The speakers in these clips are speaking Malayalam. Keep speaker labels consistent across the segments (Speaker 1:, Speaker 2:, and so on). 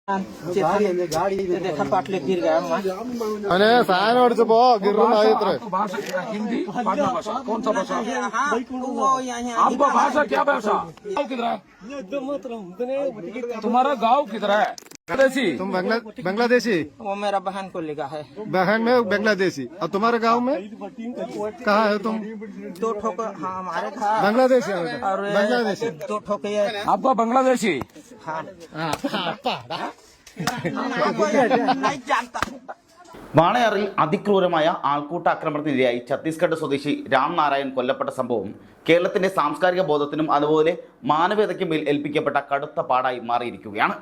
Speaker 1: देखा पाटले गिर गया
Speaker 2: अरे सायन ओडिचपो गिर्रुन आयत्र
Speaker 3: भाषा हिंदी पाटना भाषा कौन सा भाषा आपका भाषा क्या भाषा गाँव किधर है तुम्हारा गाँव किधर है बांग्लादेशी
Speaker 2: तुम बांग्लादेशी
Speaker 1: वो मेरा बहन को लिखा है
Speaker 2: बहन में बांग्लादेशी और तुम्हारे गांव में कहाँ है तुम
Speaker 1: दो ठोक हाँ हमारे था
Speaker 2: बांग्लादेशी
Speaker 1: और
Speaker 2: बांग्लादेशी
Speaker 1: दो ठोक
Speaker 3: आपका बांग्लादेशी
Speaker 1: हाँ नहीं जानता
Speaker 4: വാളയാറിൽ അതിക്രൂരമായ ആൾക്കൂട്ട ആക്രമണത്തിനിരയായി ഛത്തീസ്ഗഡ് സ്വദേശി രാം നാരായൺ കൊല്ലപ്പെട്ട സംഭവം കേരളത്തിന്റെ സാംസ്കാരിക ബോധത്തിനും അതുപോലെ മാനവികതയ്ക്കും മേൽ ഏൽപ്പിക്കപ്പെട്ട കടുത്ത പാടായി മാറിയിരിക്കുകയാണ്.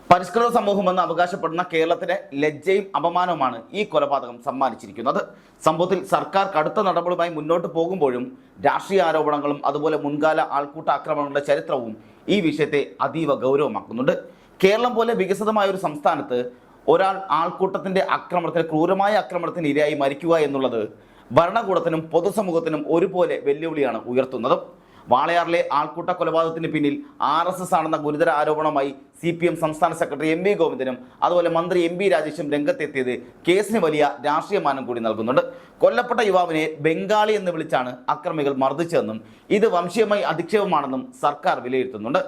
Speaker 4: പരിഷ്കൃത സമൂഹമെന്ന് അവകാശപ്പെടുന്ന കേരളത്തിന് ലജ്ജയും അപമാനവുമാണ് ഈ കൊലപാതകം സമ്മാനിച്ചിരിക്കുന്നത്. സംഭവത്തിൽ സർക്കാർ കടുത്ത നടപടിയുമായി മുന്നോട്ട് പോകുമ്പോഴും രാഷ്ട്രീയ ആരോപണങ്ങളും അതുപോലെ മുൻകാല ആൾക്കൂട്ട ആക്രമണങ്ങളുടെ ചരിത്രവും ഈ വിഷയത്തെ അതീവ ഗൗരവമാക്കുന്നുണ്ട്. കേരളം പോലെ വികസിതമായ ഒരു സംസ്ഥാനത്ത് ഒരാൾ ആൾക്കൂട്ടത്തിൻ്റെ ക്രൂരമായ ആക്രമണത്തിന് ഇരയായി മരിക്കുക എന്നുള്ളത് ഭരണകൂടത്തിനും പൊതുസമൂഹത്തിനും ഒരുപോലെ വെല്ലുവിളിയാണ് ഉയർത്തുന്നത്. വാളയാറിലെ ആൾക്കൂട്ട കൊലപാതകത്തിന് പിന്നിൽ RSS ആണെന്ന ഗുരുതര ആരോപണമായി CPM സംസ്ഥാന സെക്രട്ടറി MV ഗോവിന്ദനും അതുപോലെ മന്ത്രി MB രാജേഷും രംഗത്തെത്തിയത് കേസിന് വലിയ രാഷ്ട്രീയ മാനം കൂടി നൽകുന്നുണ്ട്. കൊല്ലപ്പെട്ട യുവാവിനെ ബംഗാളി എന്ന് വിളിച്ചാണ് അക്രമികൾ മർദ്ദിച്ചതെന്നും ഇത് വംശീയമായി അധിക്ഷേപമാണെന്നും സർക്കാർ വിലയിരുത്തുന്നുണ്ട്.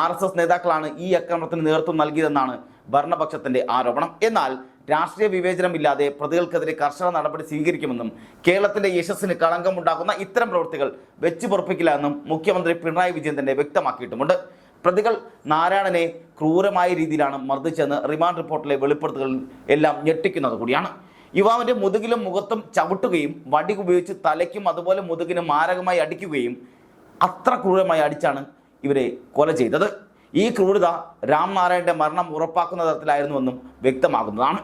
Speaker 4: RSS നേതാക്കളാണ് ഈ ആക്രമണത്തിന് നേതൃത്വം നൽകിയതെന്നാണ് ഭരണപക്ഷത്തിന്റെ ആരോപണം. എന്നാൽ രാഷ്ട്രീയ വിവേചനമില്ലാതെ പ്രതികൾക്കെതിരെ കർശന നടപടി സ്വീകരിക്കുമെന്നും കേരളത്തിന്റെ യശസ്സിന് കളങ്കമുണ്ടാക്കുന്ന ഇത്തരം പ്രവൃത്തികൾ വെച്ചു പൊറുപ്പിക്കില്ല എന്നും മുഖ്യമന്ത്രി പിണറായി വിജയൻ തന്നെ വ്യക്തമാക്കിയിട്ടുമുണ്ട്. പ്രതികൾ നാരായണനെ ക്രൂരമായ രീതിയിലാണ് മർദ്ദിച്ചെന്ന് റിമാൻഡ് റിപ്പോർട്ടിലെ വെളിപ്പെടുത്തലുകൾ എല്ലാം ഞെട്ടിക്കുന്നത് കൂടിയാണ്. യുവാവിന്റെ മുതുകിലും മുഖത്തും ചവിട്ടുകയും വടി ഉപയോഗിച്ച് തലയ്ക്കും അതുപോലെ മുതുകിനും മാരകമായി അടിക്കുകയും അത്ര ക്രൂരമായി അടിച്ചാണ് ഇവരെ കൊല ചെയ്തത്. ഈ ക്രൂരത രാം നാരായണന്റെ മരണം ഉറപ്പാക്കുന്ന തരത്തിലായിരുന്നുവെന്നും വ്യക്തമാകുന്നതാണ്.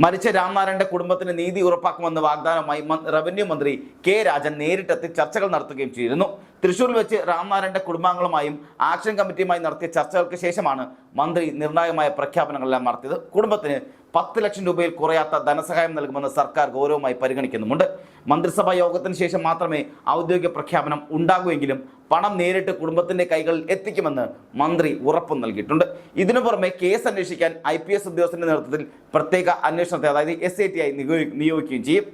Speaker 4: മരിച്ച രാം നാരായണന്റെ കുടുംബത്തിന് നീതി ഉറപ്പാക്കുമെന്ന് വാഗ്ദാനമായി റവന്യൂ മന്ത്രി K രാജൻ നേരിട്ടെത്തി ചർച്ചകൾ നടത്തുകയും ചെയ്തിരുന്നു. തൃശ്ശൂരിൽ വെച്ച് രാം നാരായണന്റെ കുടുംബാംഗങ്ങളുമായും ആക്ഷൻ കമ്മിറ്റിയുമായി നടത്തിയ ചർച്ചകൾക്ക് ശേഷമാണ് മന്ത്രി നിർണായകമായ പ്രഖ്യാപനങ്ങളെല്ലാം നടത്തിയത്. കുടുംബത്തിന് 10 ലക്ഷം രൂപയിൽ കുറയാത്ത ധനസഹായം നൽകുമെന്ന് സർക്കാർ ഗൗരവമായി പരിഗണിക്കുന്നുമുണ്ട്. മന്ത്രിസഭാ യോഗത്തിന് ശേഷം മാത്രമേ ഔദ്യോഗിക പ്രഖ്യാപനം ഉണ്ടാകുമെങ്കിലും പണം നേരിട്ട് കുടുംബത്തിന്റെ കൈകളിൽ എത്തിക്കുമെന്ന് മന്ത്രി ഉറപ്പു നൽകിയിട്ടുണ്ട്. ഇതിനു പുറമെ കേസ് അന്വേഷിക്കാൻ IPS ഉദ്യോഗസ്ഥന്റെ നേതൃത്വത്തിൽ പ്രത്യേക അന്വേഷണത്തെ അതായത് SIT ആയി നിയോഗിക്കുകയും ചെയ്യും.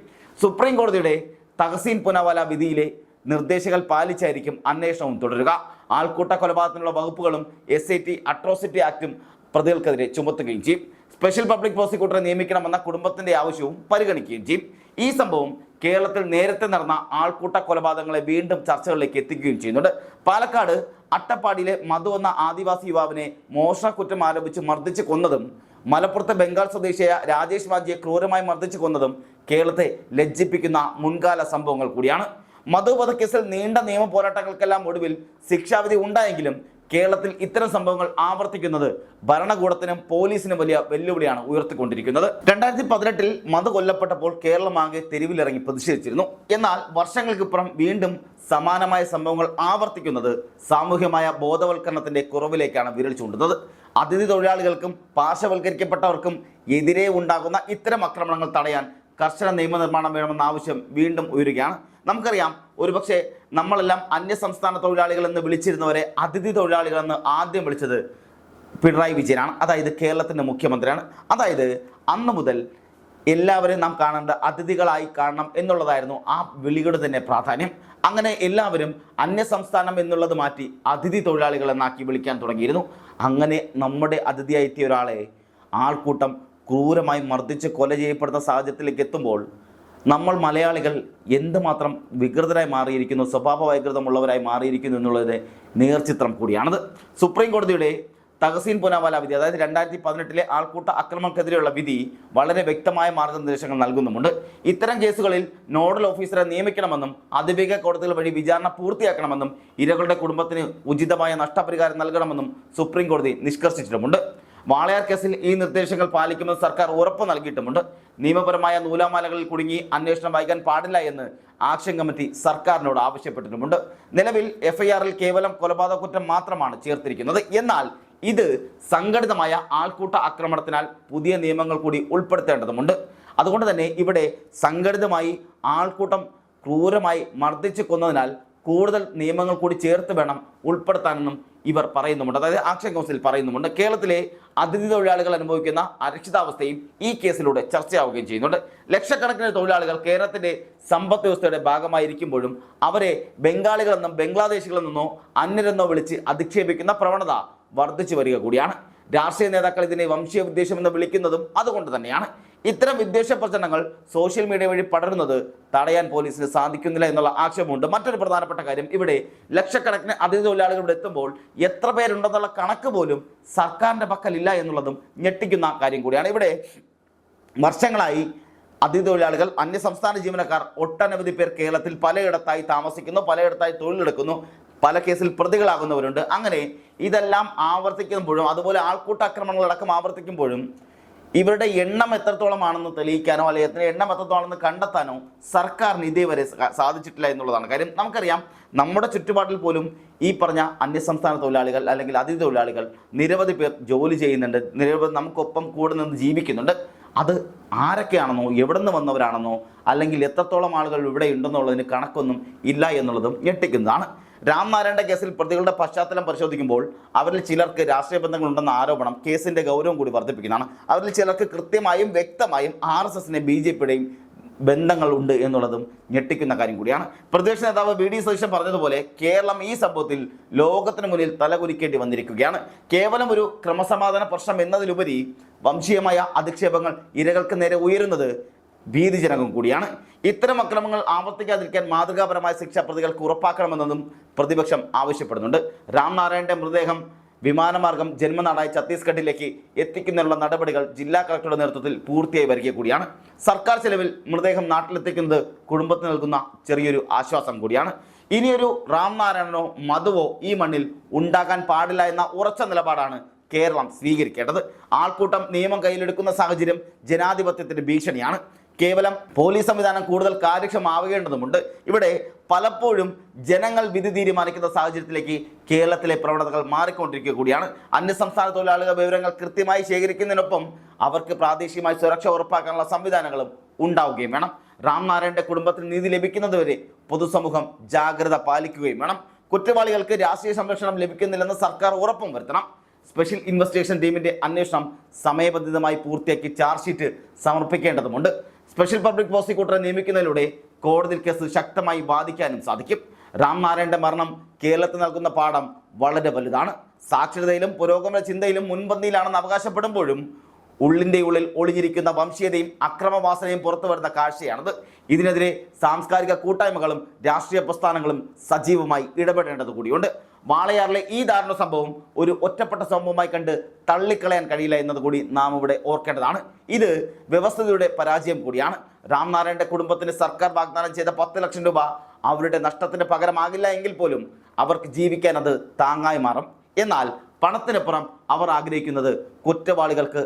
Speaker 4: സുപ്രീം കോടതിയുടെ തഹസീൻ പുനാവാല വിധിയിലെ നിർദ്ദേശങ്ങൾ പാലിച്ചായിരിക്കും അന്വേഷണവും തുടരുക. ആൾക്കൂട്ട കൊലപാതകത്തിനുള്ള വകുപ്പുകളും SIT അട്രോസിറ്റി ആക്ടും പ്രതികൾക്കെതിരെ ചുമത്തുകയും ചെയ്യും. സ്പെഷ്യൽ പബ്ലിക് പ്രോസിക്യൂട്ടറെ നിയമിക്കണമെന്ന കുടുംബത്തിന്റെ ആവശ്യവും പരിഗണിക്കുകയും ചെയ്യും. ഈ സംഭവം കേരളത്തിൽ നേരത്തെ നടന്ന ആൾക്കൂട്ട കൊലപാതകങ്ങളെ വീണ്ടും ചർച്ചകളിലേക്ക് എത്തിക്കുകയും ചെയ്യുന്നുണ്ട്. പാലക്കാട് അട്ടപ്പാടിയിലെ മധു എന്ന ആദിവാസി യുവാവിനെ മോഷണ കുറ്റം ആരോപിച്ച് മർദ്ദിച്ച് കൊന്നതും മലപ്പുറത്തെ ബംഗാൾ സ്വദേശിയായ രാജേഷ് വാജിയെ ക്രൂരമായി മർദ്ദിച്ച് കൊന്നതും കേരളത്തെ ലജ്ജിപ്പിക്കുന്ന മുൻകാല സംഭവങ്ങൾ കൂടിയാണ്. മധു വധക്കേസിൽ നീണ്ട നിയമ പോരാട്ടങ്ങൾക്കെല്ലാം ഒടുവിൽ ശിക്ഷാവിധി ഉണ്ടായെങ്കിലും കേരളത്തിൽ ഇത്തരം സംഭവങ്ങൾ ആവർത്തിക്കുന്നത് ഭരണകൂടത്തിനും പോലീസിനും വലിയ വെല്ലുവിളിയാണ് ഉയർത്തിക്കൊണ്ടിരിക്കുന്നത്. 2018 മധു കൊല്ലപ്പെട്ടപ്പോൾ കേരളമാകെ തെരുവിലിറങ്ങി പ്രതിഷേധിച്ചിരുന്നു. എന്നാൽ വർഷങ്ങൾക്കിപ്പുറം വീണ്ടും സമാനമായ സംഭവങ്ങൾ ആവർത്തിക്കുന്നത് സാമൂഹ്യമായ ബോധവൽക്കരണത്തിന്റെ കുറവിലേക്കാണ് വിരൽ ചൂണ്ടുന്നത്. അതിഥി തൊഴിലാളികൾക്കും പാർശ്വവൽക്കരിക്കപ്പെട്ടവർക്കും എതിരെ ഉണ്ടാകുന്ന ഇത്തരം ആക്രമണങ്ങൾ തടയാൻ കർശന നിയമനിർമ്മാണം വേണമെന്ന ആവശ്യം വീണ്ടും ഉയരുകയാണ്. നമുക്കറിയാം, ഒരുപക്ഷെ നമ്മളെല്ലാം അന്യസംസ്ഥാന തൊഴിലാളികൾ എന്ന് വിളിച്ചിരുന്നവരെ അതിഥി തൊഴിലാളികളെന്ന് ആദ്യം വിളിച്ചത് പിണറായി വിജയനാണ്. അതായത് കേരളത്തിൻ്റെ മുഖ്യമന്ത്രിയാണ്. അതായത് അന്ന് മുതൽ എല്ലാവരെയും നാം കാണേണ്ട അതിഥികളായി കാണണം എന്നുള്ളതായിരുന്നു ആ വിളിയുടെ തന്നെ പ്രാധാന്യം. അങ്ങനെ എല്ലാവരും അന്യസംസ്ഥാനം എന്നുള്ളത് മാറ്റി അതിഥി തൊഴിലാളികൾ എന്നാക്കി വിളിക്കാൻ തുടങ്ങിയിരുന്നു. അങ്ങനെ നമ്മുടെ അതിഥിയായി എത്തിയ ഒരാളെ ആൾക്കൂട്ടം ക്രൂരമായി മർദ്ദിച്ച് കൊല ചെയ്യപ്പെടുന്ന സാഹചര്യത്തിലേക്ക് എത്തുമ്പോൾ നമ്മൾ മലയാളികൾ എന്തുമാത്രം വികൃതരായി മാറിയിരിക്കുന്നു, സ്വഭാവ വൈകൃതമുള്ളവരായി മാറിയിരിക്കുന്നു എന്നുള്ളത് നേർചിത്രം കൂടിയാണത്. സുപ്രീം കോടതിയുടെ തഹസീൻ പുനാവാല വിധി, അതായത് 2018 ആൾക്കൂട്ട ആക്രമണക്കെതിരെയുള്ള വിധി വളരെ വ്യക്തമായ മാർഗനിർദ്ദേശങ്ങൾ നൽകുന്നുമുണ്ട്. ഇത്തരം കേസുകളിൽ നോഡൽ ഓഫീസറെ നിയമിക്കണമെന്നും അതിവേഗ കോടതികൾ വഴി വിചാരണ പൂർത്തിയാക്കണമെന്നും ഇരകളുടെ കുടുംബത്തിന് ഉചിതമായ നഷ്ടപരിഹാരം നൽകണമെന്നും സുപ്രീം കോടതി നിഷ്കർഷിച്ചിട്ടുമുണ്ട്. വാളയാർ കേസിൽ ഈ നിർദ്ദേശങ്ങൾ പാലിക്കുമെന്ന് സർക്കാർ ഉറപ്പ് നൽകിയിട്ടുമുണ്ട്. നിയമപരമായ നൂലാമാലകളിൽ കുടുങ്ങി അന്വേഷണം വൈകാൻ പാടില്ല എന്ന് ആക്ഷൻ കമ്മിറ്റി സർക്കാരിനോട് ആവശ്യപ്പെട്ടിട്ടുമുണ്ട്. നിലവിൽ FIR-ൽ കേവലം കൊലപാതക കുറ്റം മാത്രമാണ് ചേർത്തിരിക്കുന്നത്. എന്നാൽ ഇത് സംഘടിതമായ ആൾക്കൂട്ട ആക്രമണത്തിനാൽ പുതിയ നിയമങ്ങൾ കൂടി ഉൾപ്പെടുത്തേണ്ടതുണ്ട്. അതുകൊണ്ട് തന്നെ ഇവിടെ സംഘടിതമായി ആൾക്കൂട്ടം ക്രൂരമായി മർദ്ദിച്ച് കൊന്നതിനാൽ കൂടുതൽ നിയമങ്ങൾ കൂടി ചേർത്ത് വേണം ഉൾപ്പെടുത്താനെന്നും ഇവർ പറയുന്നുമുണ്ട്. അതായത് ആക്ഷൻ കൗൺസിൽ പറയുന്നുമുണ്ട്. കേരളത്തിലെ അതിഥി തൊഴിലാളികൾ അനുഭവിക്കുന്ന അരക്ഷിതാവസ്ഥയും ഈ കേസിലൂടെ ചർച്ചയാവുകയും ചെയ്യുന്നുണ്ട്. ലക്ഷക്കണക്കിന് തൊഴിലാളികൾ കേരളത്തിന്റെ സമ്പദ് വ്യവസ്ഥയുടെ ഭാഗമായിരിക്കുമ്പോഴും അവരെ ബംഗാളികളെന്നും ബംഗ്ലാദേശികളിൽ നിന്നോ അന്യരെന്നോ വിളിച്ച് അധിക്ഷേപിക്കുന്ന പ്രവണത വർദ്ധിച്ചു വരിക കൂടിയാണ്. രാഷ്ട്രീയ നേതാക്കൾ ഇതിനെ വംശീയ വിദ്വേഷമെന്ന് വിളിക്കുന്നതും അതുകൊണ്ട് തന്നെയാണ്. ഇത്തരം വിദ്വേഷ പ്രചരണങ്ങൾ സോഷ്യൽ മീഡിയ വഴി പടരുന്നത് തടയാൻ പോലീസിന് സാധിക്കുന്നില്ല എന്നുള്ള ആക്ഷേപമുണ്ട്. മറ്റൊരു പ്രധാനപ്പെട്ട കാര്യം, ഇവിടെ ലക്ഷക്കണക്കിന് അതിഥി തൊഴിലാളികൾ ഇവിടെ എത്തുമ്പോൾ എത്ര പേരുണ്ടെന്നുള്ള കണക്ക് പോലും സർക്കാരിന്റെ പക്കലില്ല എന്നുള്ളതും ഞെട്ടിക്കുന്ന കാര്യം കൂടിയാണ്. ഇവിടെ വർഷങ്ങളായി അതിഥി തൊഴിലാളികൾ, അന്യസംസ്ഥാന ജീവനക്കാർ ഒട്ടനവധി പേർ കേരളത്തിൽ പലയിടത്തായി താമസിക്കുന്നു, പലയിടത്തായി തൊഴിലെടുക്കുന്നു, പല കേസിൽ പ്രതികളാകുന്നവരുണ്ട്. അങ്ങനെ ഇതെല്ലാം ആവർത്തിക്കുമ്പോഴും, അതുപോലെ ആൾക്കൂട്ടാക്രമണങ്ങളടക്കം ആവർത്തിക്കുമ്പോഴും ഇവരുടെ എണ്ണം എത്രത്തോളമാണെന്ന് തെളിയിക്കാനോ അല്ലെങ്കിൽ എണ്ണം എത്രത്തോളമെന്ന് കണ്ടെത്താനോ സർക്കാരിന് ഇതേവരെ സാധിച്ചിട്ടില്ല എന്നുള്ളതാണ് കാര്യം. നമുക്കറിയാം, നമ്മുടെ ചുറ്റുപാടിൽ പോലും ഈ പറഞ്ഞ അന്യസംസ്ഥാന തൊഴിലാളികൾ അല്ലെങ്കിൽ അതിഥി തൊഴിലാളികൾ നിരവധി പേർ ജോലി ചെയ്യുന്നുണ്ട്, നിരവധി നമുക്കൊപ്പം കൂടെ നിന്ന് ജീവിക്കുന്നുണ്ട്. അത് ആരൊക്കെയാണെന്നോ, എവിടെ നിന്ന് വന്നവരാണെന്നോ, അല്ലെങ്കിൽ എത്രത്തോളം ആളുകൾ ഇവിടെ ഉണ്ടെന്നുള്ളതിന് കണക്കൊന്നും ഇല്ല എന്നുള്ളതും ഞെട്ടിക്കുന്നതാണ്. രാംനാരായണന്റെ കേസിൽ പ്രതികളുടെ പശ്ചാത്തലം പരിശോധിക്കുമ്പോൾ അവരിൽ ചിലർക്ക് രാഷ്ട്രീയ ബന്ധങ്ങളുണ്ടെന്ന ആരോപണം കേസിന്റെ ഗൗരവം കൂടി വർദ്ധിപ്പിക്കുന്നതാണ്. അവരിൽ ചിലർക്ക് കൃത്യമായും വ്യക്തമായും RSSനെ BJPയുടെയും ബന്ധങ്ങൾ ഉണ്ട് എന്നുള്ളതും ഞെട്ടിക്കുന്ന കാര്യം കൂടിയാണ്. പ്രതിപക്ഷ നേതാവ് VD സതീശൻ പറഞ്ഞതുപോലെ കേരളം ഈ സംഭവത്തിൽ ലോകത്തിന് മുന്നിൽ തലകുനിക്കേണ്ടി വന്നിരിക്കുകയാണ്. കേവലം ഒരു ക്രമസമാധാന പ്രശ്നം എന്നതിലുപരി വംശീയമായ അധിക്ഷേപങ്ങൾ ഇരകൾക്ക് നേരെ ഉയരുന്നത് ഭീതിജനകം കൂടിയാണ്. ഇത്തരം അക്രമങ്ങൾ ആവർത്തിക്കാതിരിക്കാൻ മാതൃകാപരമായ ശിക്ഷ പ്രതികൾക്ക് ഉറപ്പാക്കണമെന്നതും പ്രതിപക്ഷം ആവശ്യപ്പെടുന്നുണ്ട്. രാംനാരായണന്റെ മൃതദേഹം വിമാനമാർഗം ജന്മനാടായ ഛത്തീസ്ഗഡിലേക്ക് എത്തിക്കുന്നതിനുള്ള നടപടികൾ ജില്ലാ കളക്ടറുടെ നേതൃത്വത്തിൽ പൂർത്തിയായി വരിക കൂടിയാണ്. സർക്കാർ ചെലവിൽ മൃതദേഹം നാട്ടിലെത്തിക്കുന്നത് കുടുംബത്തിന് നൽകുന്ന ചെറിയൊരു ആശ്വാസം കൂടിയാണ്. ഇനിയൊരു രാംനാരായണനോ മധുവോ ഈ മണ്ണിൽ ഉണ്ടാകാൻ പാടില്ല എന്ന ഉറച്ച നിലപാടാണ് കേരളം സ്വീകരിക്കേണ്ടത്. ആൾക്കൂട്ടം നിയമം കയ്യിലെടുക്കുന്ന സാഹചര്യം ജനാധിപത്യത്തിന് ഭീഷണിയാണ്. കേവലം പോലീസ് സംവിധാനം കൂടുതൽ കാര്യക്ഷമമാവേണ്ടതുമുണ്ട്. ഇവിടെ പലപ്പോഴും ജനങ്ങൾ വിധി തീരുമാനിക്കുന്ന സാഹചര്യത്തിലേക്ക് കേരളത്തിലെ പ്രവണതകൾ മാറിക്കൊണ്ടിരിക്കുക കൂടിയാണ്. അന്യസംസ്ഥാന തൊഴിലാളികളുടെ വിവരങ്ങൾ കൃത്യമായി ശേഖരിക്കുന്നതിനൊപ്പം അവർക്ക് പ്രാദേശികമായി സുരക്ഷ ഉറപ്പാക്കാനുള്ള സംവിധാനങ്ങളും ഉണ്ടാവുകയും വേണം. രാംനാരായണന്റെ കുടുംബത്തിന് നീതി ലഭിക്കുന്നതുവരെ പൊതുസമൂഹം ജാഗ്രത പാലിക്കുകയും വേണം. കുറ്റവാളികൾക്ക് രാഷ്ട്രീയ സംരക്ഷണം ലഭിക്കുന്നില്ലെന്ന് സർക്കാർ ഉറപ്പും വരുത്തണം. സ്പെഷ്യൽ ഇൻവെസ്റ്റിഗേഷൻ ടീമിന്റെ അന്വേഷണം സമയബന്ധിതമായി പൂർത്തിയാക്കി ചാർജ് ഷീറ്റ് സമർപ്പിക്കേണ്ടതുണ്ട്. സ്പെഷ്യൽ പബ്ലിക് പ്രോസിക്യൂട്ടറെ നിയമിക്കുന്നതിലൂടെ കോടതിയിൽ കേസ് ശക്തമായി ബാധിക്കാനും സാധിക്കും. രാംനാരായണന്റെ മരണം കേരളത്തിൽ നൽകുന്ന പാഠം വളരെ വലുതാണ്. സാക്ഷരതയിലും പുരോഗമന ചിന്തയിലും മുൻപന്തിയിലാണെന്ന് അവകാശപ്പെടുമ്പോഴും ഉള്ളിൻ്റെ ഉള്ളിൽ ഒളിഞ്ഞിരിക്കുന്ന വംശീയതയും അക്രമവാസനയും പുറത്തു വരുന്ന കാഴ്ചയാണത്. ഇതിനെതിരെ സാംസ്കാരിക കൂട്ടായ്മകളും രാഷ്ട്രീയ പ്രസ്ഥാനങ്ങളും സജീവമായി ഇടപെടേണ്ടത് കൂടിയുണ്ട്. വാളയാറിലെ ഈ ദാരുണ സംഭവം ഒരു ഒറ്റപ്പെട്ട സംഭവമായി കണ്ട് തള്ളിക്കളയാൻ കഴിയില്ല എന്നത് കൂടി നാം ഇവിടെ ഓർക്കേണ്ടതാണ്. ഇത് വ്യവസ്ഥയുടെ പരാജയം കൂടിയാണ്. രാംനാരായണന്റെ കുടുംബത്തിന് സർക്കാർ വാഗ്ദാനം ചെയ്ത 10 ലക്ഷം രൂപ അവരുടെ നഷ്ടത്തിന് പകരമാകില്ല എങ്കിൽ പോലും അവർക്ക് ജീവിക്കാൻ അത് താങ്ങായി മാറും. എന്നാൽ പണത്തിനപ്പുറം അവർ ആഗ്രഹിക്കുന്നത് കുറ്റവാളികൾക്ക്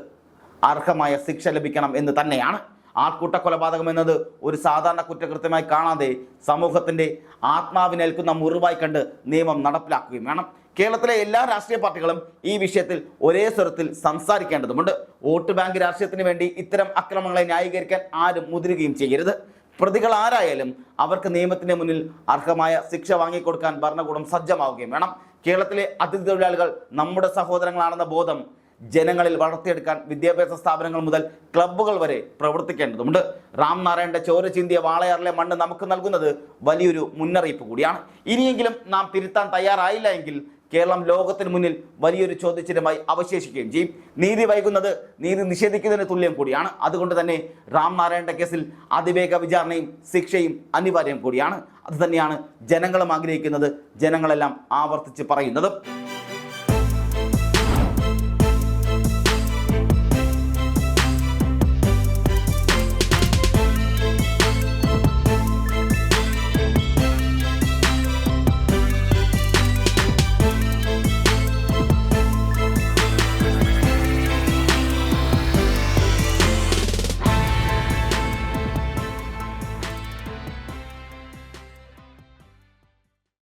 Speaker 4: അർഹമായ ശിക്ഷ ലഭിക്കണം എന്ന് തന്നെയാണ്. ആൾക്കൂട്ട കൊലപാതകം എന്നത് ഒരു സാധാരണ കുറ്റകൃത്യമായി കാണാതെ സമൂഹത്തിന്റെ ആത്മാവിനേൽക്കുന്ന മുറിവായി കണ്ട് നിയമം നടപ്പിലാക്കുകയും വേണം. കേരളത്തിലെ എല്ലാ രാഷ്ട്രീയ പാർട്ടികളും ഈ വിഷയത്തിൽ ഒരേ സ്വരത്തിൽ സംസാരിക്കേണ്ടതുണ്ട്. വോട്ട് ബാങ്ക് രാഷ്ട്രീയത്തിന് വേണ്ടി ഇത്തരം അക്രമങ്ങളെ ന്യായീകരിക്കാൻ ആരും മുതിരുകയും ചെയ്യരുത്. പ്രതികൾ ആരായാലും അവർക്ക് നിയമത്തിന്റെ മുന്നിൽ അർഹമായ ശിക്ഷ വാങ്ങിക്കൊടുക്കാൻ ഭരണകൂടം സജ്ജമാവുകയും വേണം. കേരളത്തിലെ അതിഥി തൊഴിലാളികൾ നമ്മുടെ സഹോദരങ്ങളാണെന്ന ബോധം ജനങ്ങളിൽ വളർത്തിയെടുക്കാൻ വിദ്യാഭ്യാസ സ്ഥാപനങ്ങൾ മുതൽ ക്ലബ്ബുകൾ വരെ പ്രവർത്തിക്കേണ്ടതുണ്ട്. രാംനാരായണന്റെ ചോര ചിന്തിയ വാളയാറിലെ മണ്ണ് നമുക്ക് നൽകുന്നത് വലിയൊരു മുന്നറിയിപ്പ് കൂടിയാണ്. ഇനിയെങ്കിലും നാം തിരുത്താൻ തയ്യാറായില്ല എങ്കിൽ കേരളം ലോകത്തിന് മുന്നിൽ വലിയൊരു ചോദ്യചിഹ്നമായി അവശേഷിക്കുകയും ചെയ്യും. നീതി വൈകുന്നത് നീതി നിഷേധിക്കുന്നതിന് തുല്യം കൂടിയാണ്. അതുകൊണ്ട് തന്നെ രാംനാരായണന്റെ കേസിൽ അതിവേഗ വിചാരണയും ശിക്ഷയും അനിവാര്യം കൂടിയാണ്. അതുതന്നെയാണ് ജനങ്ങളും ആഗ്രഹിക്കുന്നത്, ജനങ്ങളെല്ലാം ആവർത്തിച്ച് പറയുന്നത്.